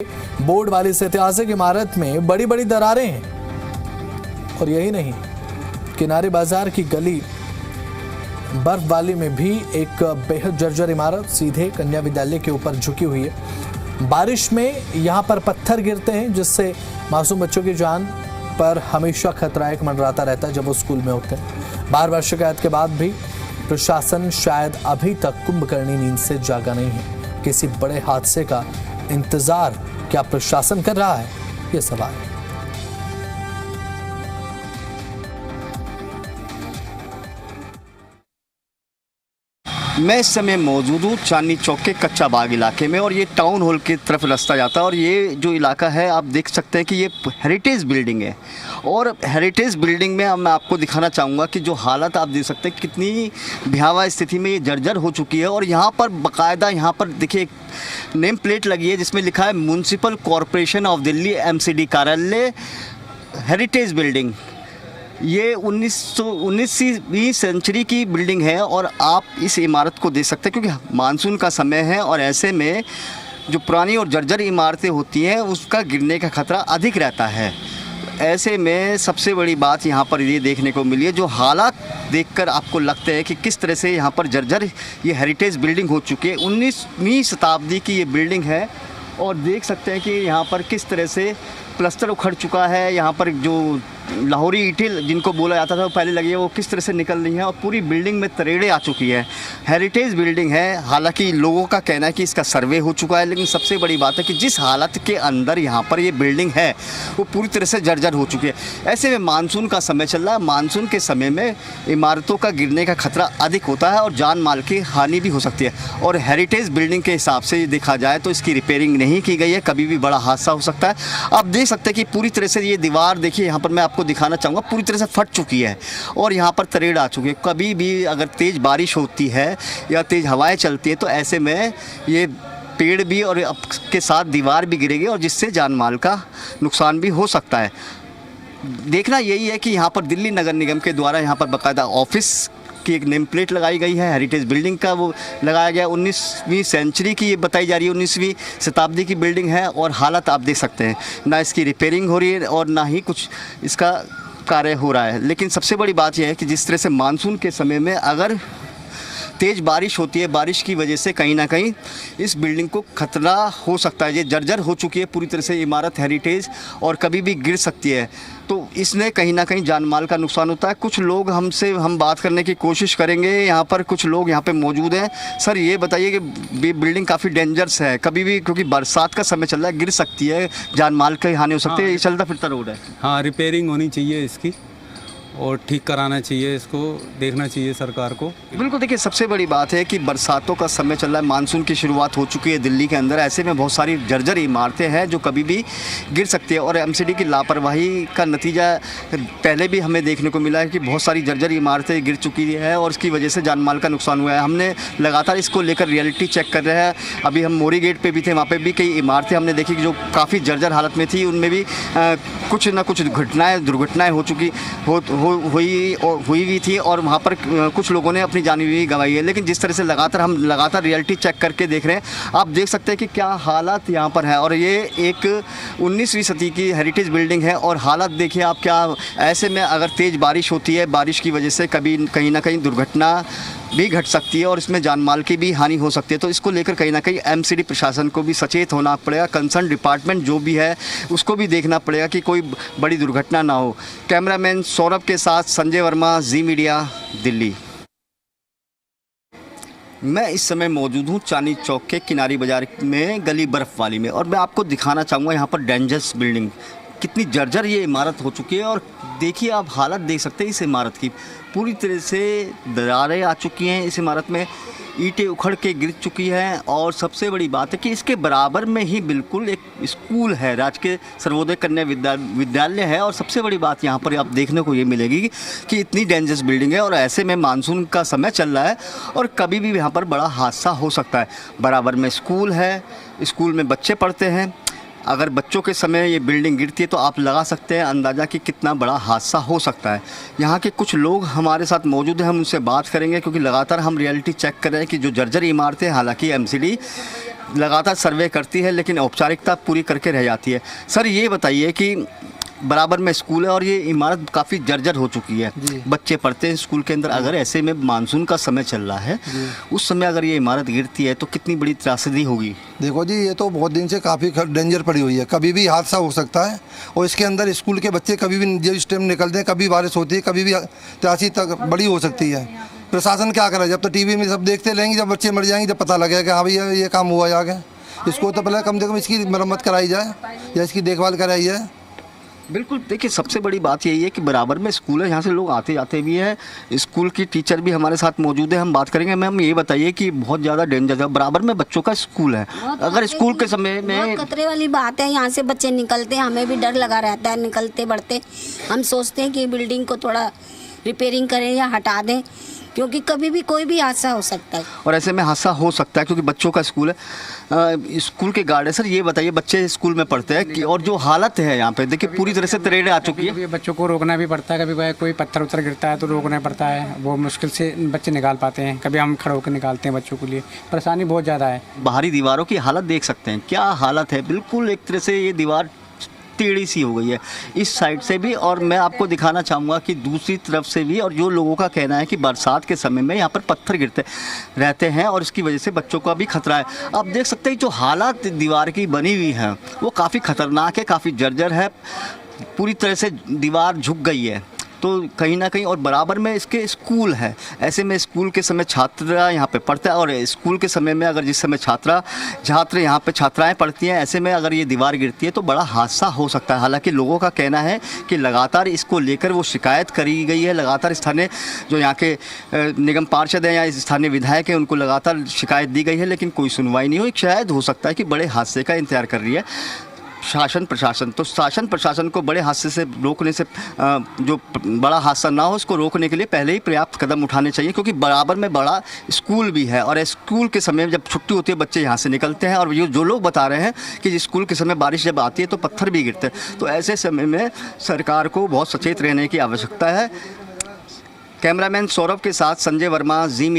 Board वाली इस ऐतिहासिक इमारत में बड़ी बड़ी दरारें हैं। और यही नहीं, किनारे बाजार की गली बर्फ वाली में भी एक बेहद जर्जर इमारत सीधे कन्या विद्यालय के ऊपर झुकी हुई है। बारिश में यहां पर पत्थर गिरते हैं, जिससे मासूम बच्चों की जान पर हमेशा खतरा एक मंडराता रहता है जब वो स्कूल में होते हैं। बार बार शिकायत के बाद भी प्रशासन शायद अभी तक कुंभकर्णी नींद से जागा नहीं है। किसी बड़े हादसे का इंतजार क्या प्रशासन कर रहा है, ये सवाल है। मैं इस समय मौजूद हूँ चांदनी चौक के कच्चा बाग इलाके में और ये टाउन हॉल की तरफ रास्ता जाता है। और ये जो इलाका है आप देख सकते हैं कि ये हेरिटेज बिल्डिंग है। और हेरिटेज बिल्डिंग में अब मैं आपको दिखाना चाहूँगा कि जो हालत आप देख सकते हैं कितनी भयावह स्थिति में ये जर्जर हो चुकी है। और यहाँ पर बाकायदा यहाँ पर देखिए नेम प्लेट लगी है जिसमें लिखा है municipal corporation of Delhi MCD कार्यालय हेरिटेज बिल्डिंग। ये 19वीं सेंचुरी की बिल्डिंग है और आप इस इमारत को देख सकते हैं क्योंकि मानसून का समय है और ऐसे में जो पुरानी और जर्जर इमारतें होती हैं उसका गिरने का खतरा अधिक रहता है। ऐसे में सबसे बड़ी बात यहाँ पर ये देखने को मिली है, जो हालात देखकर आपको लगता है कि किस तरह से यहाँ पर जर्जर ये हेरिटेज बिल्डिंग हो चुकी है। 19वीं शताब्दी की ये बिल्डिंग है और देख सकते हैं कि यहाँ पर किस तरह से प्लास्टर उखड़ चुका है। यहाँ पर जो लाहौरी ईंटें जिनको बोला जाता था वो पहले लगी है, वो किस तरह से निकल रही हैं और पूरी बिल्डिंग में तरेड़े आ चुकी है। हेरिटेज बिल्डिंग है, हालांकि लोगों का कहना है कि इसका सर्वे हो चुका है, लेकिन सबसे बड़ी बात है कि जिस हालत के अंदर यहाँ पर ये बिल्डिंग है वो पूरी तरह से जर्जर हो चुकी है। ऐसे में मानसून का समय चल रहा है, मानसून के समय में इमारतों का गिरने का खतरा अधिक होता है और जान माल की हानि भी हो सकती है। और हेरिटेज बिल्डिंग के हिसाब से देखा जाए तो इसकी रिपेयरिंग नहीं की गई है, कभी भी बड़ा हादसा हो सकता है। आप देख सकते हैं कि पूरी तरह से ये दीवार देखिए, यहाँ पर मैं आपको दिखाना चाहूँगा, पूरी तरह से फट चुकी है और यहाँ पर तरेड़ आ चुकी है। कभी भी अगर तेज़ बारिश होती है या तेज़ हवाएं चलती है तो ऐसे में ये पेड़ भी और के साथ दीवार भी गिरेगी और जिससे जान माल का नुकसान भी हो सकता है। देखना यही है कि यहाँ पर दिल्ली नगर निगम के द्वारा यहाँ पर बाकायदा ऑफिस की एक नेम प्लेट लगाई गई है, हेरिटेज बिल्डिंग का वो लगाया गया। 19वीं सेंचुरी की ये बताई जा रही है, 19वीं शताब्दी की बिल्डिंग है और हालत आप देख सकते हैं, ना इसकी रिपेयरिंग हो रही है और ना ही कुछ इसका कार्य हो रहा है। लेकिन सबसे बड़ी बात यह है कि जिस तरह से मानसून के समय में अगर तेज़ बारिश होती है, बारिश की वजह से कहीं ना कहीं इस बिल्डिंग को खतरा हो सकता है। ये जर्जर हो चुकी है पूरी तरह से इमारत हेरिटेज और कभी भी गिर सकती है, तो इसने कहीं ना कहीं जान माल का नुकसान होता है। कुछ लोग हम बात करने की कोशिश करेंगे, यहाँ पर कुछ लोग यहाँ पे मौजूद हैं। सर ये बताइए कि बिल्डिंग काफ़ी डेंजरस है, कभी भी क्योंकि बरसात का समय चल रहा है गिर सकती है, जान माल की हानि हो सकती है। ये चलता फिरता रोड है। हाँ, रिपेयरिंग होनी चाहिए इसकी और ठीक कराना चाहिए, इसको देखना चाहिए सरकार को। बिल्कुल, देखिए सबसे बड़ी बात है कि बरसातों का समय चल रहा है, मानसून की शुरुआत हो चुकी है दिल्ली के अंदर। ऐसे में बहुत सारी जर्जर इमारतें हैं जो कभी भी गिर सकती है और MCD की लापरवाही का नतीजा पहले भी हमें देखने को मिला है कि बहुत सारी जर्जर इमारतें गिर चुकी है और इसकी वजह से जान माल का नुकसान हुआ है। हमने लगातार इसको लेकर रियलिटी चेक कर रहे हैं। अभी हम मोरी गेट पर भी थे, वहाँ पर भी कई इमारतें हमने देखी जो काफ़ी जर्जर हालत में थी, उनमें भी कुछ ना कुछ दुर्घटनाएँ हो चुकी हुई भी थी और वहाँ पर कुछ लोगों ने अपनी जान भी गंवाई है। लेकिन जिस तरह से हम लगातार रियलिटी चेक करके देख रहे हैं, आप देख सकते हैं कि क्या हालात यहाँ पर है। और ये एक 19वीं सदी की हेरिटेज बिल्डिंग है और हालात देखिए आप क्या। ऐसे में अगर तेज़ बारिश होती है, बारिश की वजह से कभी कहीं ना कहीं दुर्घटना भी घट सकती है और इसमें जान माल की भी हानि हो सकती है। तो इसको लेकर कहीं ना कहीं MCD प्रशासन को भी सचेत होना पड़ेगा, कंसर्न डिपार्टमेंट जो भी है उसको भी देखना पड़ेगा कि कोई बड़ी दुर्घटना ना हो। कैमरामैन सौरभ के साथ संजय वर्मा, जी मीडिया, दिल्ली। मैं इस समय मौजूद हूँ चांदनी चौक के किनारी बाज़ार में गली बर्फ़ वाली में और मैं आपको दिखाना चाहूँगा यहाँ पर डेंजरस बिल्डिंग, कितनी जर्जर ये इमारत हो चुकी है। और देखिए आप हालत देख सकते हैं इस इमारत की, पूरी तरह से दरारें आ चुकी हैं इस इमारत में, ईंटें उखड़ के गिर चुकी हैं। और सबसे बड़ी बात है कि इसके बराबर में ही बिल्कुल एक स्कूल है, राजकीय सर्वोदय कन्या विद्यालय है। और सबसे बड़ी बात यहाँ पर आप देखने को ये मिलेगी कि इतनी डेंजरस बिल्डिंग है और ऐसे में मानसून का समय चल रहा है और कभी भी यहाँ पर बड़ा हादसा हो सकता है। बराबर में स्कूल है, स्कूल में बच्चे पढ़ते हैं। अगर बच्चों के समय ये बिल्डिंग गिरती है तो आप लगा सकते हैं अंदाज़ा कि कितना बड़ा हादसा हो सकता है। यहाँ के कुछ लोग हमारे साथ मौजूद हैं, हम उनसे बात करेंगे क्योंकि लगातार हम रियलिटी चेक कर रहे हैं कि जो जर्जर इमारतें, हालांकि MCD लगातार सर्वे करती है लेकिन औपचारिकता पूरी करके रह जाती है। सर ये बताइए कि बराबर में स्कूल है और ये इमारत काफ़ी जर्जर हो चुकी है, बच्चे पढ़ते हैं स्कूल के अंदर, अगर ऐसे में मानसून का समय चल रहा है उस समय अगर ये इमारत गिरती है तो कितनी बड़ी त्रासदी होगी। देखो जी, ये तो बहुत दिन से काफ़ी डेंजर पड़ी हुई है, कभी भी हादसा हो सकता है और इसके अंदर स्कूल के बच्चे कभी भी जो इस टाइम निकलते हैं, कभी बारिश होती है, कभी भी त्रासदी तक बड़ी हो सकती है। प्रशासन क्या करे, जब तो टीवी में सब देखते रहेंगे, जब बच्चे मर जाएंगे जब पता लगेगा कि हाँ भाई ये काम हुआ जाके, इसको तो पहले कम से कम इसकी मरम्मत कराई जाए या इसकी देखभाल कराई जाए। बिल्कुल, देखिए सबसे बड़ी बात यही है कि बराबर में स्कूल है, यहाँ से लोग आते जाते भी हैं, स्कूल की टीचर भी हमारे साथ मौजूद है, हम बात करेंगे। मैम ये बताइए कि बहुत ज़्यादा डेंजर है, बराबर में बच्चों का स्कूल है, अगर स्कूल के समय में खतरे वाली बात है, यहाँ से बच्चे निकलते हैं, हमें भी डर लगा रहता है निकलते बढ़ते। हम सोचते हैं कि बिल्डिंग को थोड़ा रिपेयरिंग करें या हटा दें, क्योंकि कभी भी कोई भी हादसा हो सकता है और ऐसे में हादसा हो सकता है क्योंकि बच्चों का स्कूल है। स्कूल के गार्ड है। सर ये बताइए, बच्चे स्कूल में पढ़ते हैं कि और जो हालत है यहाँ पे देखिए पूरी तरह से तरेड़े आ चुकी है। कभी बच्चों को रोकना भी पड़ता है, कभी कोई पत्थर उत्थर गिरता है तो रोकना पड़ता है, वो मुश्किल से बच्चे निकाल पाते हैं, कभी हम खड़े होकर निकालते हैं बच्चों के लिए, परेशानी बहुत ज़्यादा है। बाहरी दीवारों की हालत देख सकते हैं, क्या हालत है, बिल्कुल एक तरह से ये दीवार टेढ़ी सी हो गई है इस साइड से भी, और मैं आपको दिखाना चाहूँगा कि दूसरी तरफ से भी। और जो लोगों का कहना है कि बरसात के समय में यहाँ पर पत्थर गिरते रहते हैं और इसकी वजह से बच्चों का भी खतरा है। आप देख सकते हैं जो हालात दीवार की बनी हुई है वो काफ़ी ख़तरनाक है, काफ़ी जर्जर है, पूरी तरह से दीवार झुक गई है। तो कहीं ना कहीं और बराबर में इसके स्कूल है, ऐसे में स्कूल के समय छात्र यहाँ पे पढ़ते हैं और स्कूल के समय में अगर जिस समय छात्र यहाँ पे छात्राएं पढ़ती हैं, ऐसे में अगर ये दीवार गिरती है तो बड़ा हादसा हो सकता है। हालांकि लोगों का कहना है कि लगातार इसको लेकर वो शिकायत करी गई है, लगातार स्थानीय जो यहाँ के निगम पार्षद हैं या स्थानीय विधायक हैं उनको लगातार शिकायत दी गई है, लेकिन कोई सुनवाई नहीं हुई। शायद हो सकता है कि बड़े हादसे का इंतजार कर रही है शासन प्रशासन। तो शासन प्रशासन को बड़े हादसे से रोकने से जो बड़ा हादसा ना हो उसको रोकने के लिए पहले ही पर्याप्त कदम उठाने चाहिए, क्योंकि बराबर में बड़ा स्कूल भी है और स्कूल के समय में जब छुट्टी होती है बच्चे यहाँ से निकलते हैं और ये जो लोग बता रहे हैं कि स्कूल के समय बारिश जब आती है तो पत्थर भी गिरते हैं। तो ऐसे समय में सरकार को बहुत सचेत रहने की आवश्यकता है। कैमरामैन सौरभ के साथ संजय वर्मा, जी।